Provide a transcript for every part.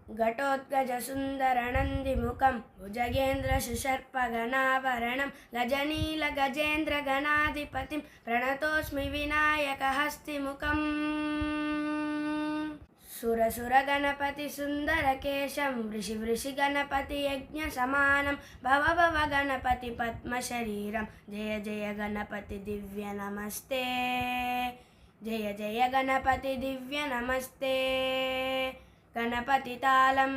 घटोत्कचसुन्दरनन्दिमुखं भुजगेन्द्रशुशर्पगणाभरणं गजनीलगजेन्द्रगणाधिपतिं प्रणतोऽस्मि विनायकहस्तिमुखम् सुरसुरगणपतिसुन्दरकेशं वृषिगणपतियज्ञसमानं भव गणपति पद्मशरीरं जय जय गणपति दिव्य नमस्ते जय जय गणपति दिव्य नमस्ते गणपतितालं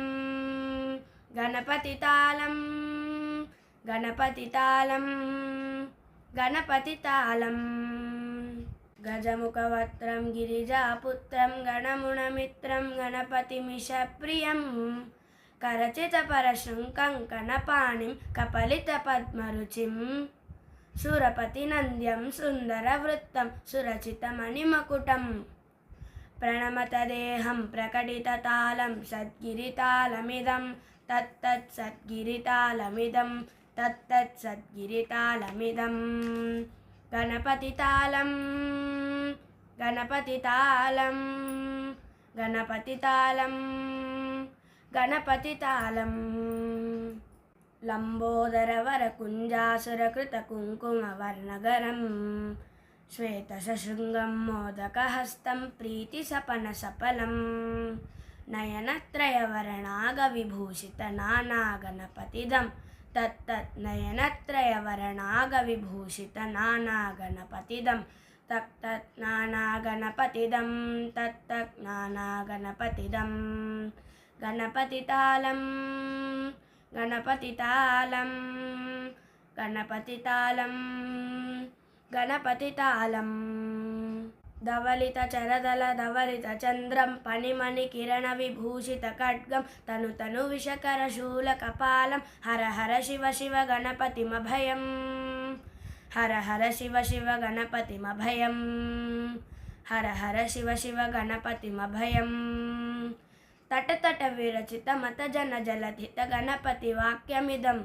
गणपतितालं गणपतितालं गणपतितालं गजमुखवक्त्रं गिरिजापुत्रं गणमुणमित्रं गणपतिमिषप्रियं करचितपरशृङ्कं कनपाणिं कपलितपद्मरुचिं सुरपतिनन्द्यं सुन्दरवृत्तं सुरचितमणिमकुटं प्रणमतदेहं प्रकटिततालं सद्गिरितालमिदं तत्तत्सद्गिरितालमिदं तत्तत्सद्गिरितालमिदं गणपतितालं गणपतितालं गणपतितालं गणपतितालं लम्बोदरवरकुञ्जासुरकृतकुङ्कुमवर्णगरं श्वेतशशृङ्गं मोदकहस्तं प्रीतिसपनसफलं नयनत्रयवर्णागविभूषितनानागणपतिदं तत्तत्नयनत्रयवर्णागविभूषितनानागणपतिदं तत्तत्नानागणपतिदं तत्तत्नानागणपतिदं गणपतितालं गणपतितालं गणपतितालं गणपतितालं धवलितचरदलधवलितचन्द्रं फणिमणिकिरणविभूषितखड्गं तनुविशकरशूलकपालं हर हर शिव शिव गणपतिमभयं हर हर शिव शिव गणपतिमभयं हर हर शिव शिव गणपतिमभयं तटतट विरचितमतजनजलधित गणपतिवाक्यमिदं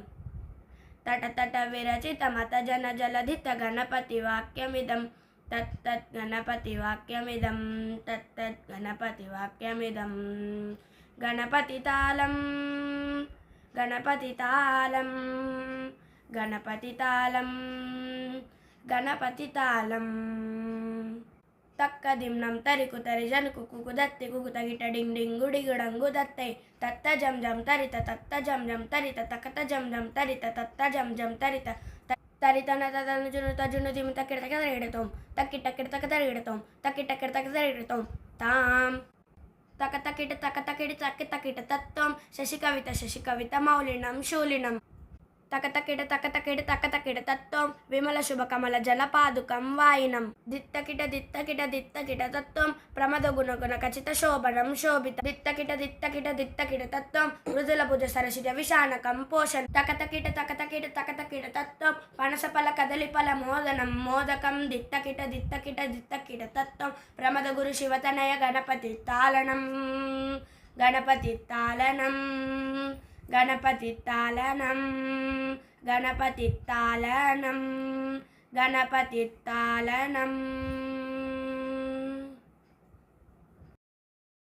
तटतट विरचितमतजनजलधित गणपतिवाक्यमिदं तत्तद्गणपतिवाक्यमिदं तत्तद्गणपतिवाक्यमिदं गणपतितालं गणपतितालं गणपतितालं गणपतितालं तक्कदिम्नं तरिकुतरि जनुकुकुदत्ति कुकुतगिट डिङ् डिङ् गुडिगुडङ्गु दत्तै तत्त जं जं तरित तत्त जं जं तरित तकत जं जं तरित तत्त जं जं तरित तरितन तदनुजुनु तजुनु जिम तक्किडतकदरिगिडतों तक्किटक्किडतकदरिगिडतों तक्किटक्किडतकदरिगिडतों तां तकतकिट तकतकिट तक्किटकिट तत्त्वं शशिकवित मौलिनं शूलिनं तकतकिट तत्त्वं विमलशुभकमल जलपादुकं वायिनं दित्तकिट तत्त्वं प्रमदगुणगुणखचितशोभनं शोभित दित्तकिट तत्त्वं मृदुलभुजसरसिजविशानकं पोषन् तकतकिट तत्त्वं पनसफलकदलीफलमोदनं मोदकं दित्तकिट तत्त्वं प्रमदगुरुशिवतनय गणपतितालनं गणपतितालनं गणपतितालनं गणपतितालनं गणपतितालनं